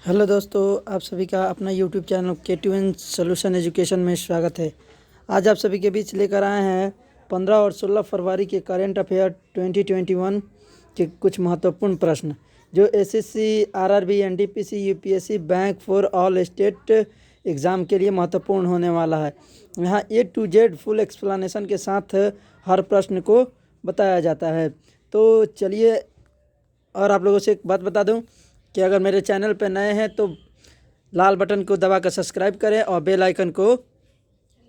Hello दोस्तों, आप सभी का अपना YouTube channel K2N solution education में स्वागत है। आज आप सभी के बीच लेकर आए हैं 15 और 16 फरवरी के करंट अफेयर 2021 के कुछ महत्वपूर्ण प्रश्न जो SSC, RRB, NTPC, UPSC, bank for all state exam के लिए महत्वपूर्ण होने वाला है। यहाँ A to Z full explanation के साथ हर प्रश्न को बताया जाता है। तो चलिए, और आप लोगों से एक बात बता दूं कि अगर मेरे चैनल पर नए हैं तो लाल बटन को दबाकर सब्सक्राइब करें और बेल आइकन को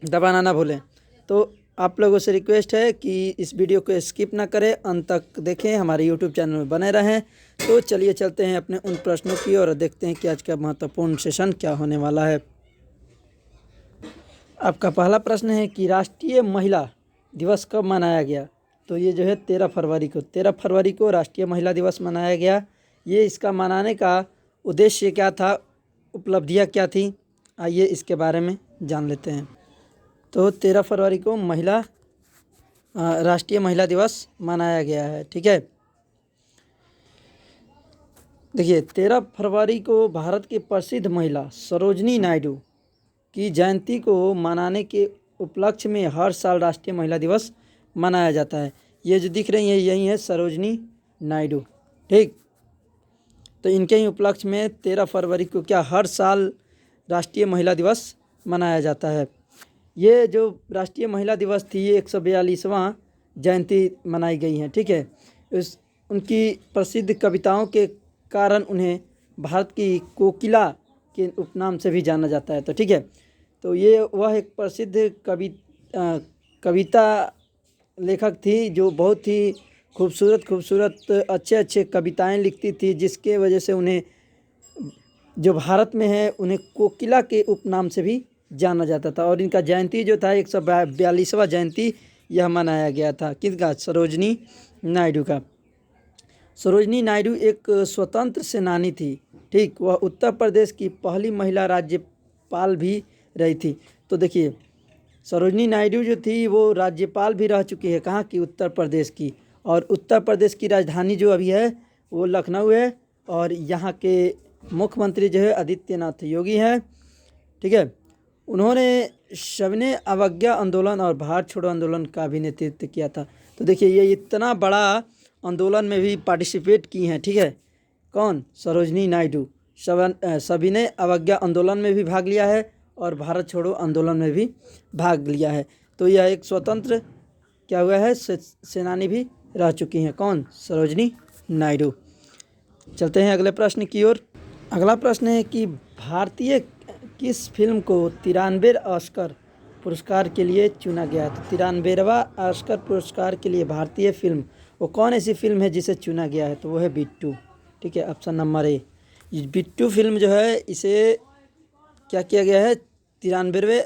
दबाना ना भूलें। तो आप लोगों से रिक्वेस्ट है कि इस वीडियो को स्किप ना करें, अंत तक देखें, हमारे यूट्यूब चैनल में बने रहें। तो चलिए चलते हैं अपने उन प्रश्नों की और देखते हैं कि आज का महत्वपूर्ण सेशन क्या होने वाला है। आपका पहला प्रश्न है कि राष्ट्रीय महिला दिवस कब मनाया गया। तो ये जो है 13 फरवरी को राष्ट्रीय महिला दिवस मनाया गया। ये इसका मनाने का उद्देश्य क्या था, उपलब्धियाँ क्या थी, आइए इसके बारे में जान लेते हैं। तो 13 फरवरी को राष्ट्रीय महिला दिवस मनाया गया है। ठीक है, देखिए 13 फरवरी को भारत की प्रसिद्ध महिला सरोजनी नायडू की जयंती को मनाने के उपलक्ष्य में हर साल राष्ट्रीय महिला दिवस मनाया जाता है। ये जो दिख रही है यही है सरोजनी नायडू। ठीक, तो इनके ही उपलक्ष्य में 13 फरवरी को क्या हर साल राष्ट्रीय महिला दिवस मनाया जाता है। ये जो राष्ट्रीय महिला दिवस थी ये 142वां जयंती मनाई गई है। ठीक है, उनकी प्रसिद्ध कविताओं के कारण उन्हें भारत की कोकिला के उपनाम से भी जाना जाता है। तो ठीक है, तो ये वह एक प्रसिद्ध कविता लेखक थी जो बहुत ही खूबसूरत अच्छे कविताएं लिखती थी, जिसके वजह से उन्हें जो भारत में है उन्हें कोकिला के उपनाम से भी जाना जाता था। और इनका जयंती जो था 142वां जयंती यह मनाया गया था। किसका? सरोजनी नायडू का। सरोजनी नायडू एक स्वतंत्र सेनानी थी। ठीक, वह उत्तर प्रदेश की पहली महिला राज्यपाल भी रही थी। तो देखिए सरोजनी नायडू जो थी वो राज्यपाल भी रह चुकी है, कहाँ की? उत्तर प्रदेश की। और उत्तर प्रदेश की राजधानी जो अभी है वो लखनऊ है और यहाँ के मुख्यमंत्री जो है आदित्यनाथ योगी हैं। ठीक है, उन्होंने सविनय अवज्ञा आंदोलन और भारत छोड़ो आंदोलन का भी नेतृत्व किया था। तो देखिए ये इतना बड़ा आंदोलन में भी पार्टिसिपेट की हैं। ठीक है, कौन? सरोजनी नायडू। सविनय अवज्ञा आंदोलन में भी भाग लिया है और भारत छोड़ो आंदोलन में भी भाग लिया है। तो यह एक स्वतंत्र क्या हुआ है सेनानी भी रह चुकी हैं। कौन? सरोजनी नायडू। चलते हैं अगले प्रश्न की ओर। अगला प्रश्न है कि भारतीय किस फिल्म को 93वें ऑस्कर पुरस्कार के लिए चुना गया। तो 93वां ऑस्कर पुरस्कार के लिए भारतीय फिल्म वो कौन ऐसी फिल्म है जिसे चुना गया है? तो वो है बिट्टू। ठीक है, option number A. Bittu film जो है इसे क्या किया गया है? 93वें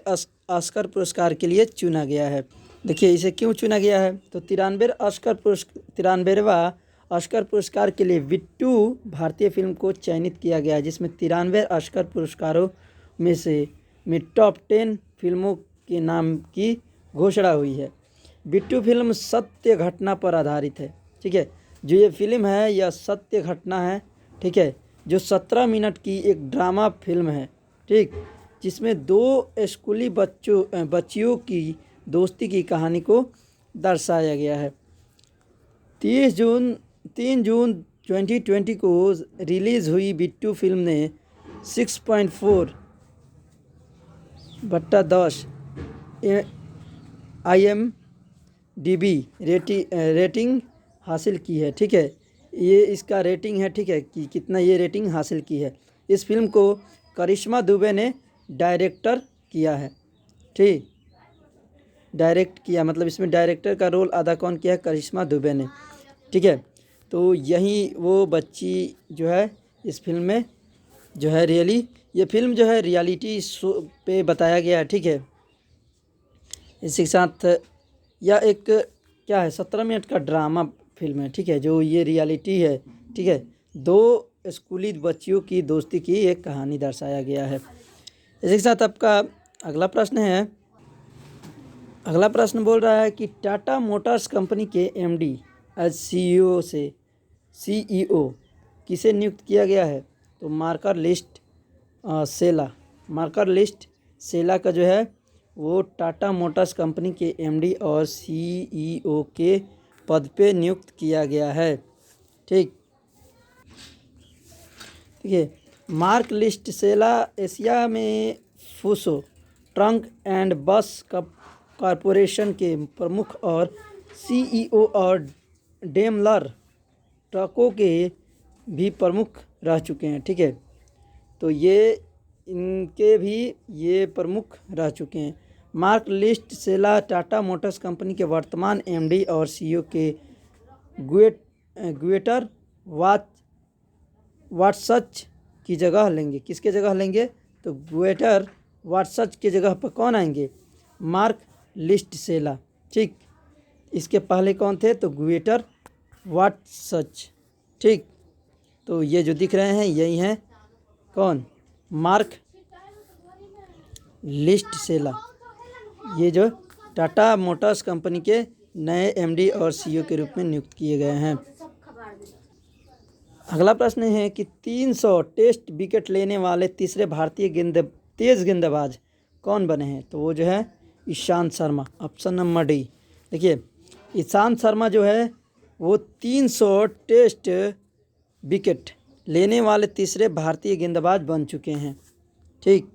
ऑस्कर पुरस्कार के लिए चुना गया है। देखिए इसे क्यों चुना गया है? तो 93वां ऑस्कर पुरस्कार के लिए बिट्टू भारतीय फिल्म को चयनित किया गया है, जिसमें 93 ऑस्कर पुरस्कारों में टॉप 10 फिल्मों के नाम की घोषणा हुई है। बिट्टू फिल्म सत्य घटना पर आधारित है। ठीक है, जो ये फिल्म है यह सत्य घटना है। ठीक है, जो 17 मिनट की एक ड्रामा फिल्म है। ठीक, जिसमें दो स्कूली बच्चियों की दोस्ती की कहानी को दर्शाया गया है। 3 जून 2020 को रिलीज़ हुई बिट्टू फिल्म ने 6.4/10 IMDb रेटिंग हासिल की है। ठीक है, ये इसका रेटिंग है। ठीक है, कि कितना ये रेटिंग हासिल की है। इस फिल्म को करिश्मा दुबे ने डायरेक्टर किया है। ठीक, डायरेक्ट किया मतलब इसमें डायरेक्टर का रोल अदा कौन किया है? करिश्मा दुबे ने। ठीक है, तो यही वो बच्ची जो है इस फिल्म में जो है ये फिल्म जो है रियलिटी शो पे बताया गया है। ठीक है, इसी के साथ यह एक क्या है? 17 मिनट का ड्रामा फिल्म है। ठीक है, जो ये रियलिटी है। ठीक है, दो स्कूली बच्चियों की दोस्ती की एक कहानी दर्शाया गया है। इसी के साथ आपका अगला प्रश्न है। अगला प्रश्न बोल रहा है कि टाटा मोटर्स कंपनी के MD एज CEO किसे नियुक्त किया गया है? तो मार्कर लिस्ट सेला का जो है वो टाटा मोटर्स कंपनी के एमडी और सीईओ के पद पे नियुक्त किया गया है। ठीक है। मार्क लिस्ट सेला एशिया में फूसो ट्रंक एंड बस कॉरपोरेशन के प्रमुख और सीईओ और डेमलर ट्रकों के भी प्रमुख रह चुके हैं। ठीक है, तो इनके भी ये प्रमुख रह चुके हैं। मार्क लिस्ट सेला टाटा मोटर्स कंपनी के वर्तमान एमडी और सीईओ के ग्वेटर वाटसच की जगह लेंगे। किसके जगह लेंगे? तो ग्वेटर वाटसच की जगह पर कौन आएंगे? मार्क लिस्ट सेला। ठीक, इसके पहले कौन थे? तो ग्वेटर वाटसच। ठीक, तो ये जो दिख रहे हैं यही हैं कौन? मार्क लिस्ट सेला। ये जो टाटा मोटर्स कंपनी के नए एमडी और सीईओ के रूप में नियुक्त किए गए हैं। अगला प्रश्न है कि 300 टेस्ट विकेट लेने वाले तीसरे भारतीय तेज गेंदबाज कौन बने हैं? तो वो जो है Ishant Sharma, option number D. देखिए, ईशांत शर्मा जो है वो 300 टेस्ट विकेट लेने वाले तीसरे भारतीय गेंदबाज बन चुके हैं। ठीक,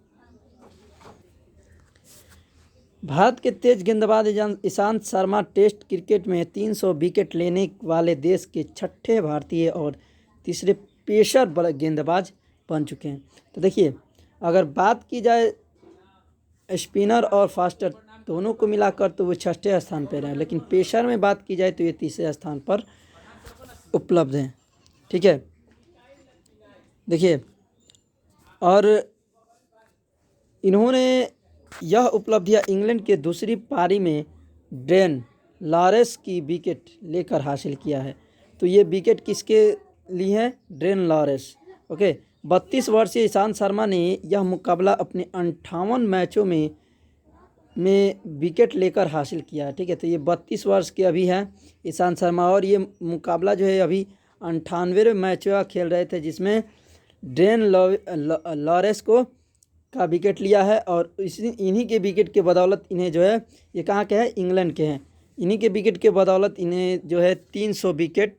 भारत के तेज गेंदबाज ईशांत शर्मा टेस्ट क्रिकेट में 300 विकेट लेने वाले देश के छठे भारतीय और तीसरे पेशर गेंदबाज बन चुके हैं। तो देखिए, अगर बात की जाए स्पिनर और फास्टर दोनों को मिलाकर तो वो छठे स्थान पर हैं, लेकिन पेशर में बात की जाए तो ये तीसरे स्थान पर उपलब्ध हैं। ठीक है, देखिए, और इन्होंने यह उपलब्धियां इंग्लैंड के दूसरी पारी में ड्रेन लॉरेंस की विकेट लेकर हासिल किया है। तो ये विकेट किसके लिए है? Drain Lawrence. ओके, 32 वर्षीय ईशांत शर्मा ने यह मुकाबला अपने 58 मैचों में विकेट लेकर हासिल किया है। ठीक है, तो ये 32 वर्ष के अभी हैं ईशांत शर्मा, और ये मुकाबला जो है अभी 98वें मैचों खेल रहे थे, जिसमें ड्रेन लॉरेंस का विकेट लिया है। और इन्हीं के विकेट के बदौलत इन्हें जो है, ये कहाँ के हैं? इंग्लैंड के हैं। इन्हीं के विकेट के बदौलत इन्हें जो है 300 विकेट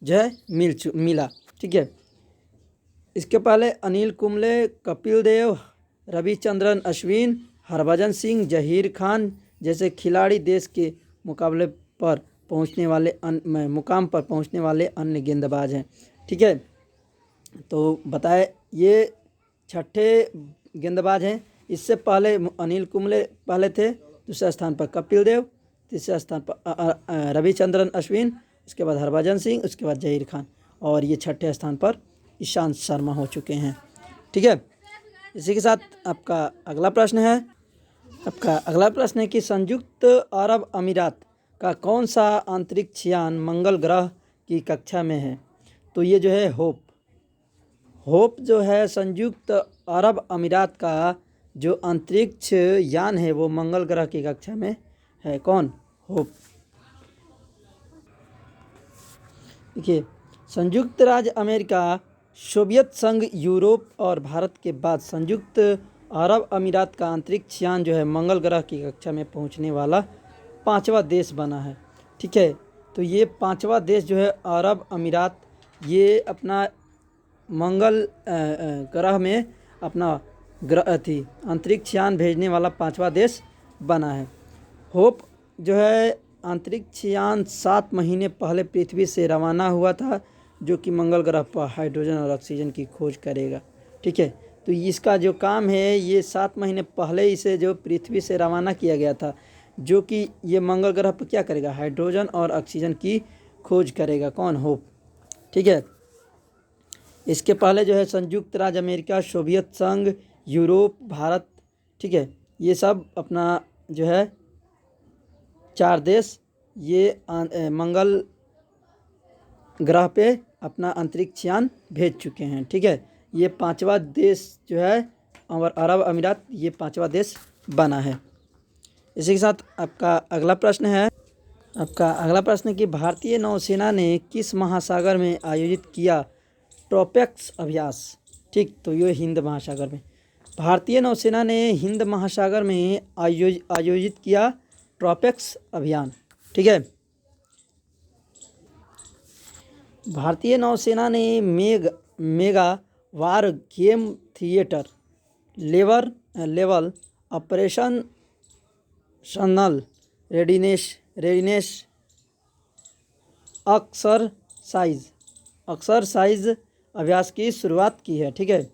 जो है मिला। ठीक है, इसके पहले अनिल कुंबले, कपिल देव, रविचंद्रन अश्विन, हरभजन सिंह, जहीर खान जैसे खिलाड़ी देश के मुकाम पर पहुंचने वाले अन्य गेंदबाज हैं। ठीक है, तो बताए ये छठे गेंदबाज हैं। इससे पहले अनिल कुंबले पहले थे, दूसरे स्थान पर कपिल देव, तीसरे स्थान पर रविचंद्रन अश्विन, उसके बाद हरभजन सिंह, उसके बाद जहीर खान, और ये छठे स्थान पर ईशांत शर्मा हो चुके हैं। ठीक है, इसी के साथ आपका अगला प्रश्न है कि संयुक्त अरब अमीरात का कौन सा अंतरिक्ष यान मंगल ग्रह की कक्षा में है? तो ये जो है होप जो है संयुक्त अरब अमीरात का जो अंतरिक्ष यान है वो मंगल ग्रह की कक्षा में है। कौन? होप। देखिए, संयुक्त राज्य अमेरिका, सोवियत संघ, यूरोप और भारत के बाद संयुक्त अरब अमीरात का अंतरिक्ष यान जो है मंगल ग्रह की कक्षा में पहुंचने वाला 5वां देश बना है। ठीक है, तो ये 5वां देश जो है अरब अमीरात, ये अपना मंगल ग्रह में अपना अंतरिक्ष यान भेजने वाला 5वां देश बना है। होप जो है अंतरिक्ष यान 7 महीने पहले पृथ्वी से रवाना हुआ था, जो कि मंगल ग्रह पर हाइड्रोजन और ऑक्सीजन की खोज करेगा। ठीक है, तो इसका जो काम है ये 7 महीने पहले इसे जो पृथ्वी से रवाना किया गया था, जो कि ये मंगल ग्रह पर क्या करेगा? हाइड्रोजन और ऑक्सीजन की खोज करेगा। कौन? होप। ठीक है, इसके पहले जो है संयुक्त राज्य अमेरिका, सोवियत संघ, यूरोप, भारत, ठीक है, ये सब अपना जो है 4 देश ये मंगल ग्रह पे अपना अंतरिक्ष यान भेज चुके हैं। ठीक है, ये 5वां देश जो है अरब अमीरात, ये 5वां देश बना है। इसी के साथ आपका अगला प्रश्न है कि भारतीय नौसेना ने किस महासागर में आयोजित किया ट्रोपेक्स अभ्यास। ठीक, तो ये हिंद महासागर में भारतीय नौसेना ने हिंद महासागर में आयोजित किया ट्रोपेक्स अभियान। ठीक है, भारतीय नौसेना ने mega war game theatre level operational readiness exercise अभ्यास की शुरुआत की है। ठीक है,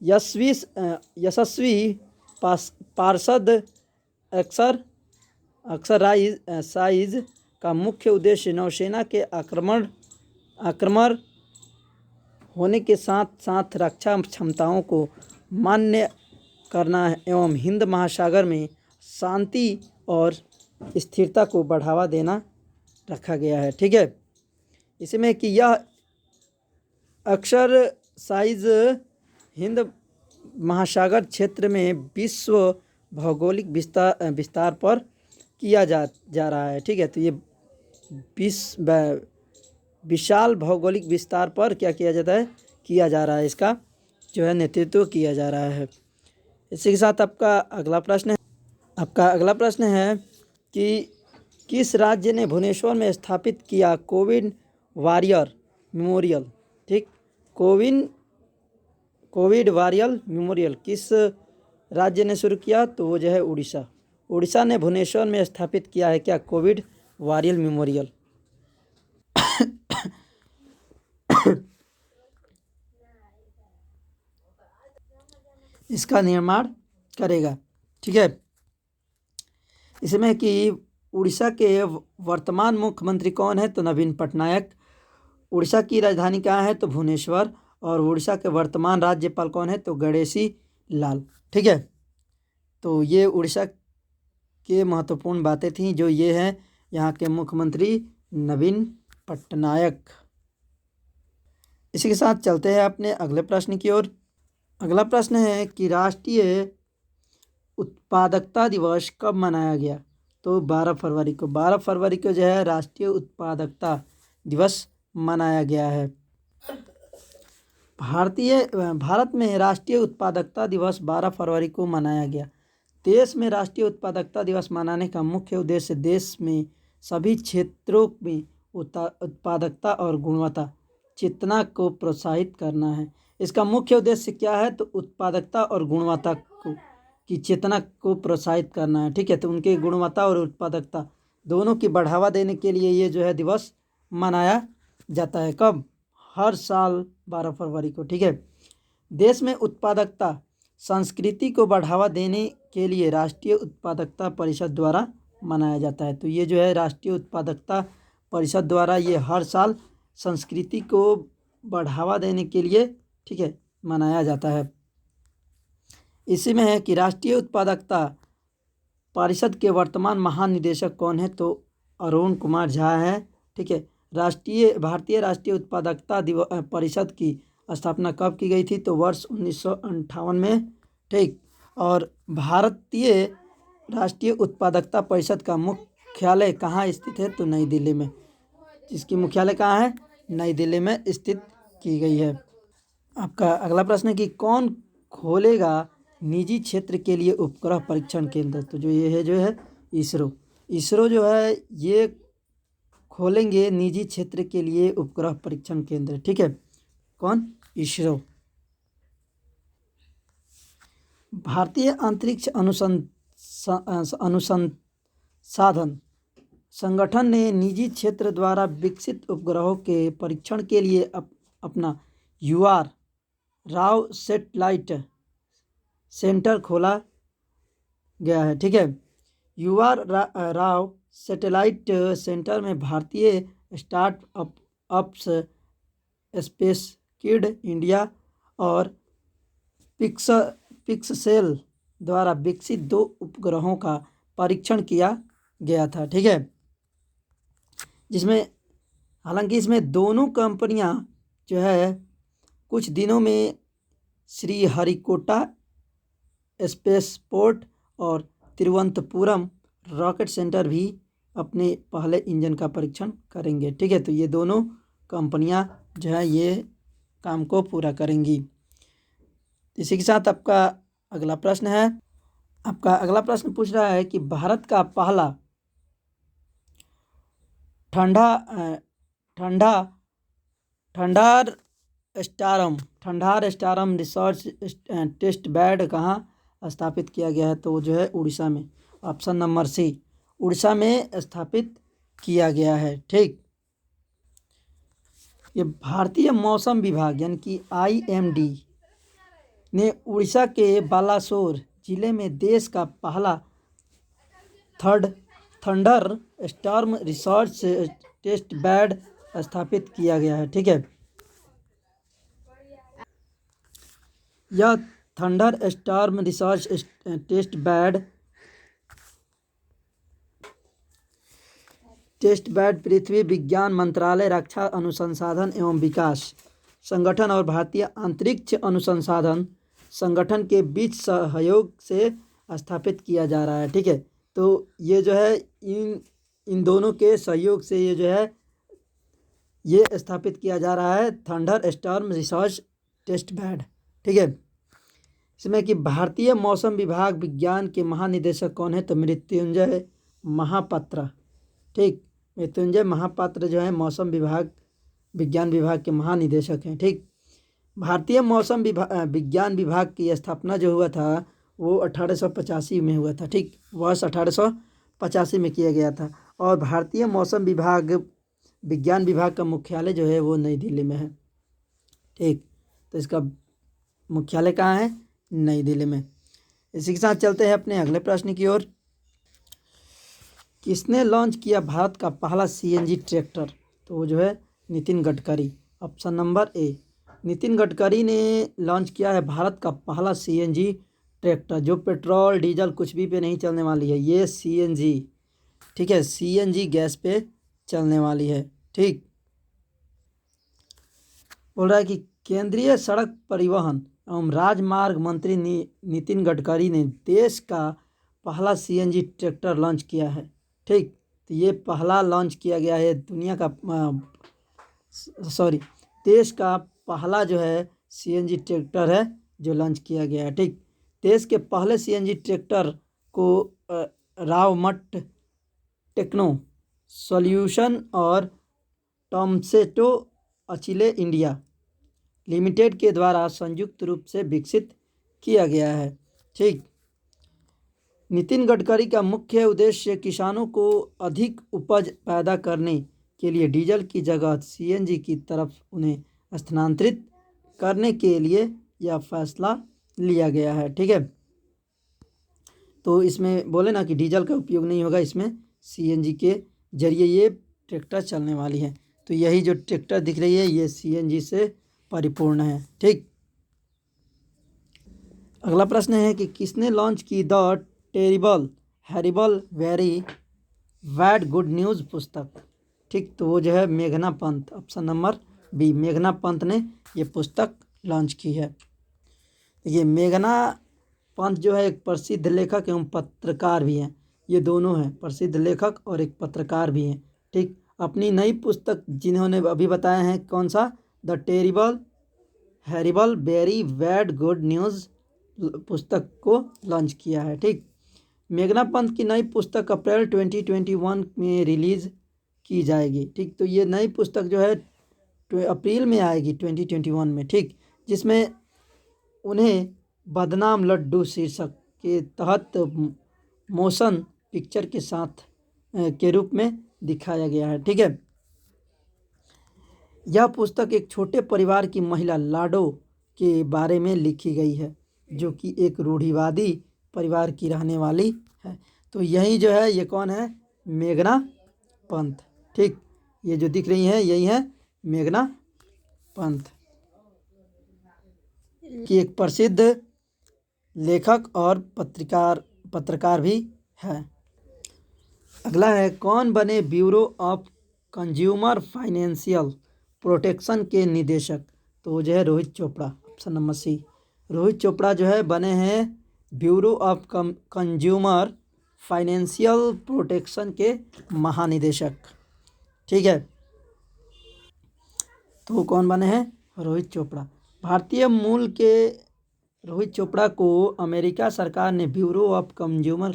यशस्वी पार्षद एक्सरसाइज का मुख्य उद्देश्य नौसेना के आक्रमण होने के साथ साथ रक्षा क्षमताओं को मान्य करना एवं हिंद महासागर में शांति और स्थिरता को बढ़ावा देना रखा गया है। ठीक है, इसमें कि यह एक्सरसाइज हिंद महासागर क्षेत्र में विश्व भौगोलिक विस्तार पर किया जा रहा है। ठीक है, तो ये विशाल भौगोलिक विस्तार पर क्या किया जाता है, किया जा रहा है, इसका जो है नेतृत्व किया जा रहा है। इसी के साथ आपका अगला प्रश्न है कि किस राज्य ने भुवनेश्वर में स्थापित किया कोविड वॉरियर मेमोरियल। ठीक, कोविड वॉरियर मेमोरियल किस राज्य ने शुरू किया, तो वो जो है उड़ीसा ने भुवनेश्वर में स्थापित किया है क्या, कोविड वॉरियर मेमोरियल। इसका निर्माण करेगा। ठीक है, इसमें कि उड़ीसा के वर्तमान मुख्यमंत्री कौन है, तो नवीन पटनायक। उड़ीसा की राजधानी कहाँ है, तो भुवनेश्वर। और उड़ीसा के वर्तमान राज्यपाल कौन है, तो गणेशी लाल। ठीक है, तो ये उड़ीसा के महत्वपूर्ण बातें थीं, जो ये हैं यहाँ के मुख्यमंत्री नवीन पटनायक। इसी के साथ चलते हैं अपने अगले प्रश्न की ओर। अगला प्रश्न है कि राष्ट्रीय उत्पादकता दिवस कब मनाया गया, तो 12 फरवरी को। 12 फरवरी को जो है राष्ट्रीय उत्पादकता दिवस मनाया गया है। भारत में राष्ट्रीय उत्पादकता दिवस 12 फरवरी को मनाया गया। देश में राष्ट्रीय उत्पादकता दिवस मनाने का मुख्य उद्देश्य देश में सभी क्षेत्रों में उत्पादकता और गुणवत्ता चेतना को प्रोत्साहित करना है। इसका मुख्य उद्देश्य क्या है, तो उत्पादकता और गुणवत्ता की चेतना को प्रोत्साहित करना है। ठीक है, तो उनके गुणवत्ता और उत्पादकता दोनों की बढ़ावा देने के लिए ये जो है दिवस मनाया जाता है। कब, हर साल 12 फरवरी को। ठीक है, देश में उत्पादकता संस्कृति को बढ़ावा देने के लिए राष्ट्रीय उत्पादकता परिषद द्वारा मनाया जाता है। तो ये जो है राष्ट्रीय उत्पादकता परिषद द्वारा ये हर साल संस्कृति को बढ़ावा देने के लिए, ठीक है, मनाया जाता है। इसी में है कि राष्ट्रीय उत्पादकता परिषद के वर्तमान महानिदेशक कौन है, तो अरुण कुमार झा है। ठीक है, भारतीय राष्ट्रीय उत्पादकता परिषद की स्थापना कब की गई थी, तो वर्ष 1958 में। ठीक, और भारतीय राष्ट्रीय उत्पादकता परिषद का मुख्यालय कहाँ स्थित है, तो नई दिल्ली में। इसकी मुख्यालय कहाँ है, नई दिल्ली में स्थित की गई है। आपका अगला प्रश्न है कि कौन खोलेगा निजी क्षेत्र के लिए उपग्रह परीक्षण केंद्र, तो जो ये है जो है इसरो जो है ये खोलेंगे निजी क्षेत्र के लिए उपग्रह परीक्षण केंद्र। ठीक है, कौन, इसरो। भारतीय अंतरिक्ष अनुसंधान संगठन ने निजी क्षेत्र द्वारा विकसित उपग्रहों के परीक्षण के लिए अपना UR राव सैटेलाइट सेंटर खोला गया है। ठीक है, UR राव सैटेलाइट सेंटर में भारतीय स्टार्टअप्स स्पेसकिड इंडिया और पिक्सेल द्वारा विकसित 2 उपग्रहों का परीक्षण किया गया था। ठीक है, जिसमें हालांकि इसमें दोनों कंपनियां जो है कुछ दिनों में श्रीहरिकोटा स्पेसपोर्ट और तिरुवनंतपुरम रॉकेट सेंटर भी अपने पहले इंजन का परीक्षण करेंगे। ठीक है, तो ये दोनों कंपनियां जो है ये काम को पूरा करेंगी। इसी के साथ आपका अगला प्रश्न है। आपका अगला प्रश्न पूछ रहा है कि भारत का पहला ठंडा ठंडा ठंडार स्टारम रिसर्च टेस्ट बेड कहाँ स्थापित किया गया है? तो वो जो है उड़ीसा में, ऑप्शन नंबर सी, उड़ीसा में स्थापित किया गया है। ठीक, ये भारतीय मौसम विभाग यानी कि IMD ने उड़ीसा के बालासोर जिले में देश का पहला thunder storm research test bed स्थापित किया गया है। ठीक है, यह thunder storm research test bed पृथ्वी विज्ञान मंत्रालय, रक्षा अनुसंधान एवं विकास संगठन और भारतीय अंतरिक्ष अनुसंधान संगठन के बीच सहयोग से स्थापित किया जा रहा है। ठीक है, तो ये जो है इन दोनों के सहयोग से ये जो है ये स्थापित किया जा रहा है thunder storm research test bed. ठीक है, इसमें कि भारतीय मौसम विभाग विज्ञान के महानिदेशक कौन है? तो मृत्युंजय महापात्रा। ठीक, मृत्युंजय महापात्र जो है मौसम विभाग विज्ञान विभाग के महानिदेशक हैं। ठीक, भारतीय मौसम विज्ञान विभाग की स्थापना जो हुआ था वो 1885 में हुआ था। ठीक, वर्ष 1885 में किया गया था। और भारतीय मौसम विज्ञान विभाग का मुख्यालय जो है वो नई दिल्ली में है। ठीक, तो इसका मुख्यालय कहाँ है? नई दिल्ली में। इसी के साथ चलते हैं अपने अगले प्रश्न की ओर। किसने लॉन्च किया भारत का पहला CNG ट्रैक्टर? तो वो जो है Nitin Gadkari, option number A, Nitin Gadkari ने लॉन्च किया है भारत का पहला CNG ट्रैक्टर जो पेट्रोल डीजल कुछ भी पे नहीं चलने वाली है। ये CNG, ठीक है, CNG गैस पे चलने वाली है। ठीक, बोल रहा है कि केंद्रीय सड़क परिवहन एवं राजमार्ग मंत्री नितिन गडकरी ने देश का पहला CNG ट्रैक्टर लॉन्च किया है। ठीक, तो ये पहला लॉन्च किया गया है देश का पहला जो है CNG ट्रैक्टर है जो लॉन्च किया गया है। ठीक, देश के पहले CNG ट्रैक्टर को रावमट टेक्नो सॉल्यूशन और टॉमसेटो अचिले इंडिया लिमिटेड के द्वारा संयुक्त रूप से विकसित किया गया है। ठीक, नितिन गडकरी का मुख्य उद्देश्य किसानों को अधिक उपज पैदा करने के लिए डीजल की जगह CNG की तरफ उन्हें स्थानांतरित करने के लिए यह फैसला लिया गया है। ठीक है, तो इसमें बोले ना कि डीजल का उपयोग नहीं होगा, इसमें CNG के जरिए ये ट्रैक्टर चलने वाली है। तो यही जो ट्रैक्टर दिख रही है ये CNG से परिपूर्ण है। ठीक, अगला प्रश्न है कि किसने लॉन्च की the terrible horrible very bad good news पुस्तक? ठीक, तो वो जो है मेघना पंत, ऑप्शन नंबर बी, मेघना पंत ने ये पुस्तक लॉन्च की है। ये मेघना पंत जो है एक प्रसिद्ध लेखक एवं पत्रकार भी हैं। ये दोनों हैं, प्रसिद्ध लेखक और एक पत्रकार भी हैं। ठीक, अपनी नई पुस्तक जिन्होंने अभी बताया है कौन सा, the terrible horrible very bad good news पुस्तक को लॉन्च किया है। ठीक, मेघना पंत की नई पुस्तक अप्रैल 2021 में रिलीज़ की जाएगी। ठीक, तो ये नई पुस्तक जो है अप्रैल में आएगी 2021 में। ठीक, जिसमें उन्हें बदनाम लड्डू शीर्षक के तहत मोशन पिक्चर के साथ के रूप में दिखाया गया है। ठीक है, यह पुस्तक एक छोटे परिवार की महिला लाडो के बारे में लिखी गई है जो कि एक रूढ़िवादी परिवार की रहने वाली है। तो यही जो है ये कौन है? मेघना पंत। ठीक, ये जो दिख रही हैं यही है मेघना पंत की एक प्रसिद्ध लेखक और पत्रकार भी है। अगला है, कौन बने bureau of consumer financial protection के निदेशक? तो वो जो है Rohit Chopra, option number C, Rohit Chopra जो है बने हैं bureau of consumer financial protection के महानिदेशक। ठीक है, तो वो कौन बने हैं? रोहित चोपड़ा। भारतीय मूल के रोहित चोपड़ा को अमेरिका सरकार ने bureau of consumer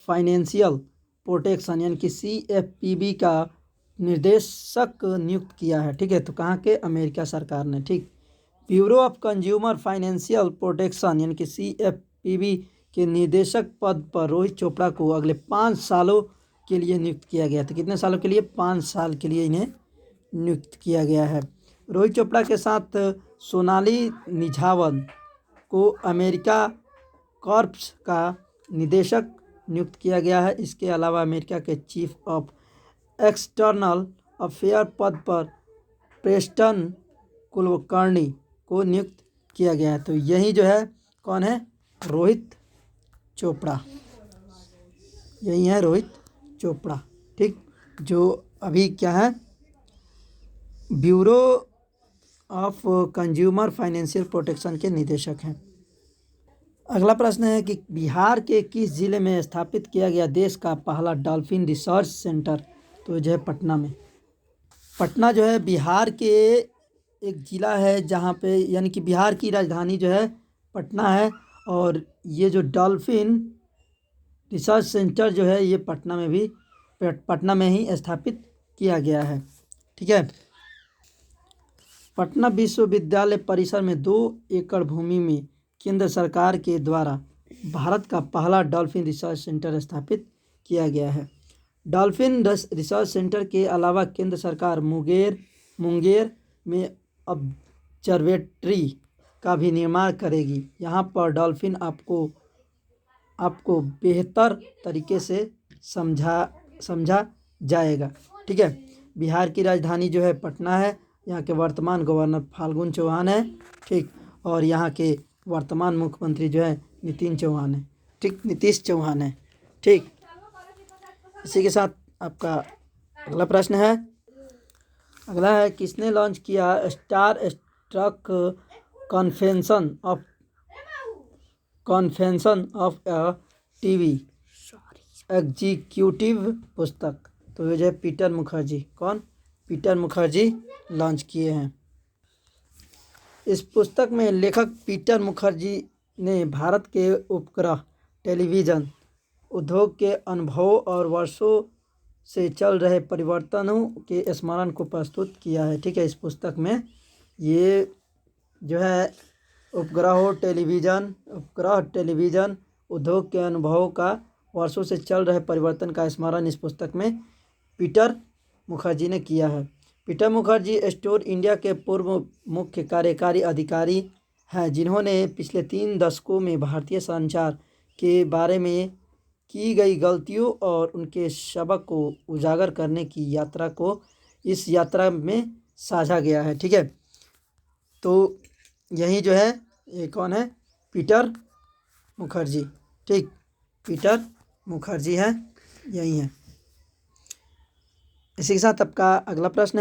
financial protection यानी कि CFPB का निर्देशक नियुक्त किया है। ठीक है, तो कहाँ के? अमेरिका सरकार ने। ठीक, bureau of consumer financial protection यानी कि CFPB के निदेशक पद पर रोहित चोपड़ा को अगले 5 सालों के लिए नियुक्त किया गया। तो कितने सालों के लिए? 5 साल के लिए इन्हें नियुक्त किया गया है। रोहित चोपड़ा के साथ सोनाली निझावन को अमेरिका कॉर्प्स का निदेशक नियुक्त किया गया है। इसके अलावा अमेरिका के चीफ ऑफ एक्सटर्नल अफेयर पद पर प्रेस्टन कुलकर्णी को नियुक्त किया गया है। तो यही जो है कौन है? रोहित चोपड़ा। यही है रोहित चोपड़ा। ठीक, जो अभी क्या है? Bureau of consumer financial protection के निदेशक हैं। अगला प्रश्न है कि बिहार के किस जिले में स्थापित किया गया देश का पहला डॉल्फिन रिसर्च सेंटर? तो जो है पटना में। पटना जो है बिहार के एक ज़िला है जहाँ पे, यानी कि बिहार की राजधानी जो है पटना है, और ये जो डॉल्फिन रिसर्च सेंटर जो है ये पटना में ही स्थापित किया गया है। ठीक है, पटना विश्वविद्यालय परिसर में 2 एकड़ भूमि में केंद्र सरकार के द्वारा भारत का पहला डॉल्फिन रिसर्च सेंटर स्थापित किया गया है। डॉल्फिन रिसर्च सेंटर के अलावा केंद्र सरकार मुंगेर में ऑब्जर्वेटरी का भी निर्माण करेगी। यहाँ पर डॉल्फिन आपको बेहतर तरीके से समझा जाएगा। ठीक है, बिहार की राजधानी जो है पटना है। यहाँ के वर्तमान गवर्नर फाल्गुन चौहान है। ठीक, और यहाँ के वर्तमान मुख्यमंत्री जो है नीतीश चौहान है। ठीक, इसी के साथ आपका अगला प्रश्न है। अगला है, किसने लॉन्च किया star truck convention of TV executive पुस्तक? तो ये जो है पीटर मुखर्जी। कौन? पीटर मुखर्जी लॉन्च किए हैं। इस पुस्तक में लेखक पीटर मुखर्जी ने भारत के उपग्रह टेलीविज़न उद्योग के अनुभवों और वर्षों से चल रहे परिवर्तनों के स्मरण को प्रस्तुत किया है। ठीक है, इस पुस्तक में ये जो है उपग्रह टेलीविज़न उद्योग के अनुभवों का वर्षों से चल रहे परिवर्तन का स्मरण इस पुस्तक में पीटर मुखर्जी ने किया है। पीटर मुखर्जी स्टोर इंडिया के पूर्व मुख्य कार्यकारी अधिकारी हैं, जिन्होंने पिछले 3 दशकों में भारतीय संचार के बारे में की गई गलतियों और उनके सबक को उजागर करने की यात्रा को इस यात्रा में साझा गया है। ठीक है, तो यही जो है ये कौन है? पीटर मुखर्जी। ठीक, पीटर मुखर्जी है, यही है। इसी के साथ आपका अगला प्रश्न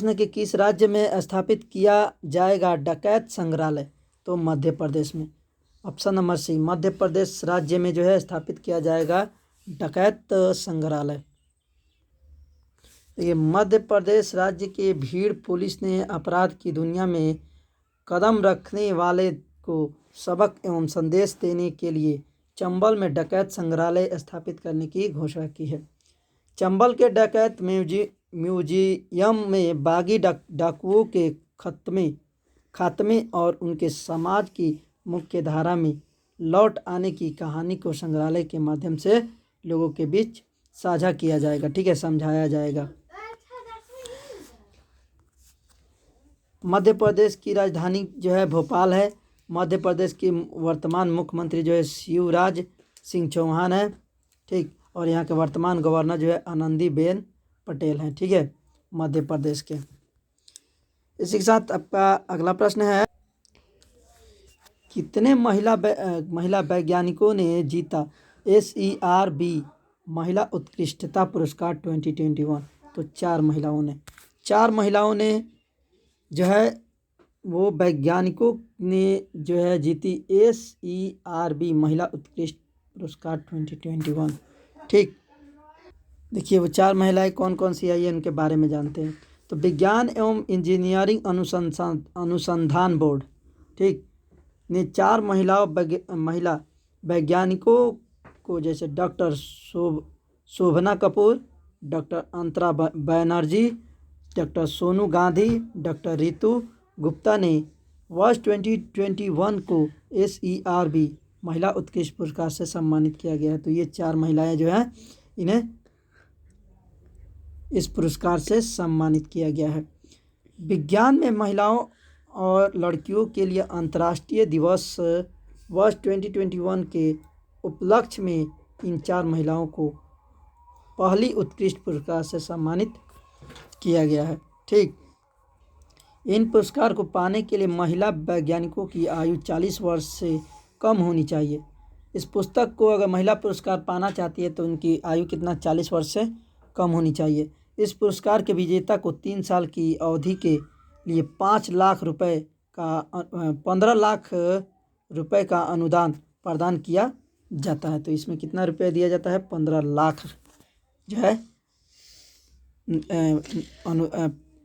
है कि किस राज्य में स्थापित किया जाएगा डकैत संग्रहालय? तो मध्य प्रदेश में। ऑप्शन नंबर सी, मध्य प्रदेश राज्य में जो है स्थापित किया जाएगा डकैत संग्रहालय। ये मध्य प्रदेश राज्य के भीड़ पुलिस ने अपराध की दुनिया में कदम रखने वाले को सबक एवं संदेश देने के लिए चंबल में डकैत संग्रहालय स्थापित करने की घोषणा की है। चंबल के डकैत म्यूजियम में बागी डाकुओं के खात्मे और उनके समाज की मुख्य धारा में लौट आने की कहानी को संग्रहालय के माध्यम से लोगों के बीच साझा किया जाएगा। ठीक है, समझाया जाएगा। मध्य प्रदेश की राजधानी जो है भोपाल है। मध्य प्रदेश की वर्तमान मुख्यमंत्री जो है शिवराज सिंह चौहान है। ठीक, और यहाँ के वर्तमान गवर्नर जो है आनंदीबेन पटेल हैं। ठीक है, मध्य प्रदेश के। इसी के साथ आपका अगला प्रश्न है, कितने महिला वैज्ञानिकों ने जीता SERB महिला उत्कृष्टता पुरस्कार 2021? तो 4 महिलाओं ने जो है वो वैज्ञानिकों ने जो है जीती SERB महिला उत्कृष्ट पुरस्कार 2021। ठीक, देखिए वो 4 महिलाएं कौन कौन सी आई है उनके बारे में जानते हैं। तो विज्ञान एवं इंजीनियरिंग अनुसंधान बोर्ड, ठीक, ने 4 महिला वैज्ञानिकों को, जैसे डॉक्टर शोभना कपूर, डॉक्टर अंतरा बनर्जी, डॉक्टर सोनू गांधी, डॉक्टर रितु गुप्ता ने वर्ष 2021 को SERB महिला उत्कृष्ट पुरस्कार से सम्मानित किया गया है। तो ये 4 महिलाएं जो हैं इन्हें इस पुरस्कार से सम्मानित किया गया है। विज्ञान में महिलाओं और लड़कियों के लिए अंतर्राष्ट्रीय दिवस वर्ष 2021 के उपलक्ष्य में इन 4 महिलाओं को पहली उत्कृष्ट पुरस्कार से सम्मानित किया गया है, ठीक। इन पुरस्कार को पाने के लिए महिला वैज्ञानिकों की आयु 40 वर्ष से कम होनी चाहिए। इस पुस्तक को अगर महिला पुरस्कार पाना चाहती है तो उनकी आयु कितना, 40 वर्ष से कम होनी चाहिए। इस पुरस्कार के विजेता को 3 साल की अवधि के लिए 5 लाख रुपए का 15 लाख रुपए का अनुदान प्रदान किया जाता है। तो इसमें कितना रुपया दिया जाता है, 15 लाख जो है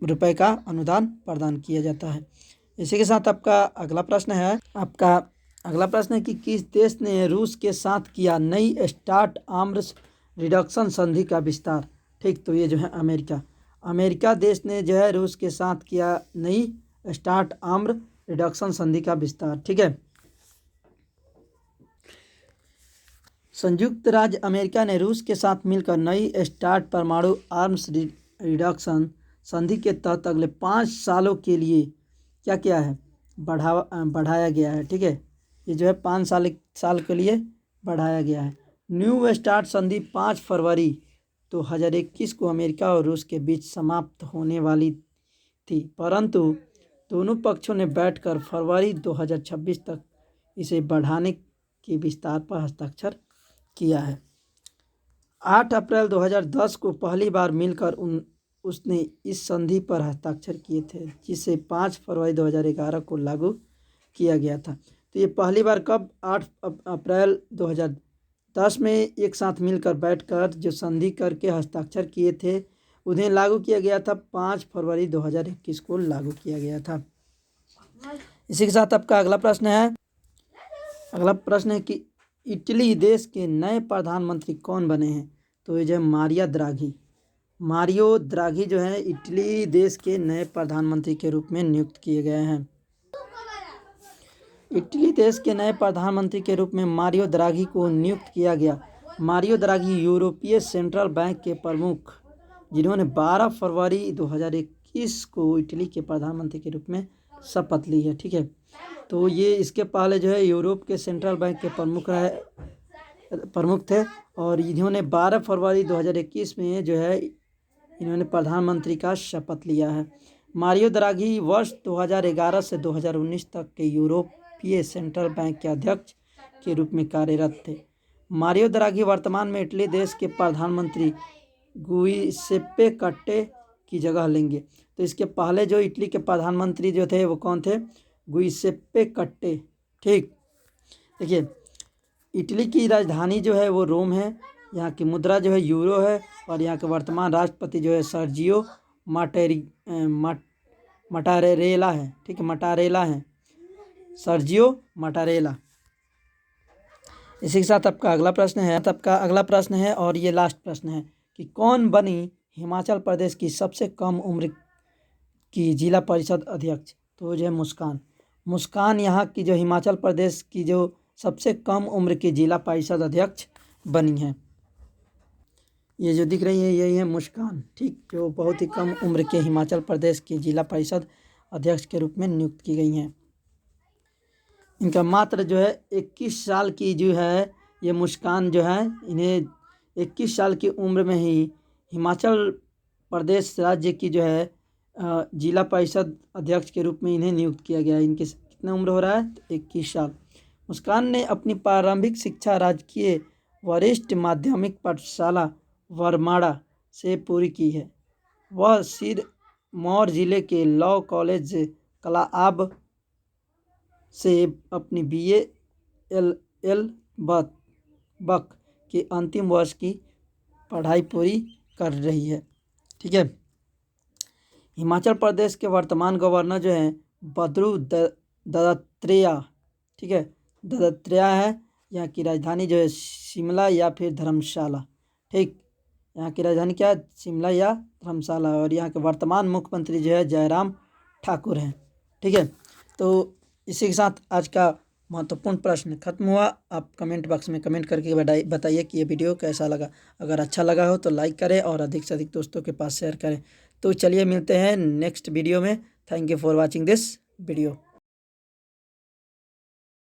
रुपए का अनुदान प्रदान किया जाता है। इसी के साथ आपका अगला प्रश्न है कि किस देश ने रूस के साथ किया नई स्टार्ट आर्म्स रिडक्शन संधि का विस्तार, ठीक। तो ये जो है अमेरिका देश ने जो है रूस के साथ किया नई स्टार्ट आर्म्स रिडक्शन संधि का विस्तार, ठीक है। संयुक्त राज्य अमेरिका ने रूस के साथ मिलकर नई स्टार्ट परमाणु आर्म्स रिडक्शन संधि के तहत अगले 5 सालों के लिए क्या किया है, बढ़ाया गया है, ठीक है। ये जो है 5 साल के लिए बढ़ाया गया है। न्यू स्टार्ट संधि 5 फरवरी 2021 को अमेरिका और रूस के बीच समाप्त होने वाली थी, परंतु दोनों पक्षों ने बैठकर फरवरी 2026 तक इसे बढ़ाने के विस्तार पर हस्ताक्षर किया है। 8 अप्रैल 2010 को पहली बार मिलकर उसने इस संधि पर हस्ताक्षर किए थे, जिसे 5 फरवरी 2011 को लागू किया गया था। तो ये पहली बार कब, 8 अप्रैल 2010 में एक साथ मिलकर बैठकर जो संधि करके हस्ताक्षर किए थे उन्हें लागू किया गया था। 5 फरवरी 2021 को लागू किया गया था। इसी के साथ आपका अगला प्रश्न है कि इटली देश के नए प्रधानमंत्री कौन बने हैं। तो ये जो मारियो द्राघी जो है इटली देश के नए प्रधानमंत्री के रूप में नियुक्त किए गए हैं। इटली देश के नए प्रधानमंत्री के रूप में मारियो द्राघी को नियुक्त किया गया। मारियो द्राघी यूरोपीय सेंट्रल बैंक के प्रमुख, जिन्होंने 12 फरवरी 2021 को इटली के प्रधानमंत्री के रूप में शपथ ली है, ठीक है। तो ये इसके पहले जो है यूरोप के सेंट्रल बैंक के प्रमुख थे और इन्होंने 12 फरवरी 2021 में जो है इन्होंने प्रधानमंत्री का शपथ लिया है। मारियो द्राघी वर्ष 2011 से 2019 तक के यूरोपीय सेंट्रल बैंक के अध्यक्ष के रूप में कार्यरत थे। मारियो द्राघी वर्तमान में इटली देश के प्रधानमंत्री गुइसेप्पे कंटे की जगह लेंगे। तो इसके पहले जो इटली के प्रधानमंत्री जो थे वो कौन थे, गुइसेप्पे कंटे, ठीक। देखिए इटली की राजधानी जो है वो रोम है, यहाँ की मुद्रा जो है यूरो है और यहाँ के वर्तमान राष्ट्रपति जो है सर्जियो मटारेला है, ठीक है, सर्जियो मटारेला। इसी के साथ आपका अगला प्रश्न है और ये लास्ट प्रश्न है कि कौन बनी हिमाचल प्रदेश की सबसे कम उम्र की जिला परिषद अध्यक्ष। तो जो है मुस्कान यहाँ की जो हिमाचल प्रदेश की जो सबसे कम उम्र की जिला परिषद अध्यक्ष बनी है। ये जो दिख रही है यही है मुस्कान, ठीक, जो बहुत ही कम उम्र के हिमाचल प्रदेश की जिला परिषद अध्यक्ष के रूप में नियुक्त की गई हैं। इनका मात्र जो है 21 साल की जो है ये मुस्कान जो है, इन्हें 21 साल की उम्र में ही हिमाचल प्रदेश राज्य की जो है जिला परिषद अध्यक्ष के रूप में इन्हें नियुक्त किया गया है। इनकी कितना उम्र हो रहा है, 21 साल। मुस्कान ने अपनी प्रारंभिक शिक्षा राजकीय वरिष्ठ माध्यमिक पाठशाला वरमाड़ा से पूरी की है। वह सिरमौर जिले के लॉ कॉलेज कलाआब से अपनी BA बक के अंतिम वर्ष की पढ़ाई पूरी कर रही है, ठीक है। हिमाचल प्रदेश के वर्तमान गवर्नर जो हैं बद्रू दत्तात्रेय, ठीक है, दत्तात्रेय है। यहाँ की राजधानी जो है शिमला या फिर धर्मशाला, ठीक। यहाँ की राजधानी क्या है? शिमला या धर्मशाला। और यहाँ के वर्तमान मुख्यमंत्री जो है जयराम ठाकुर हैं, ठीक है। तो इसी के साथ आज का महत्वपूर्ण प्रश्न खत्म हुआ। आप कमेंट बॉक्स में कमेंट करके बताइए कि ये वीडियो कैसा लगा। अगर अच्छा लगा हो तो लाइक करें और अधिक से अधिक दोस्तों के पास शेयर करें। तो चलिए मिलते हैं नेक्स्ट वीडियो में। Thank you for watching this video.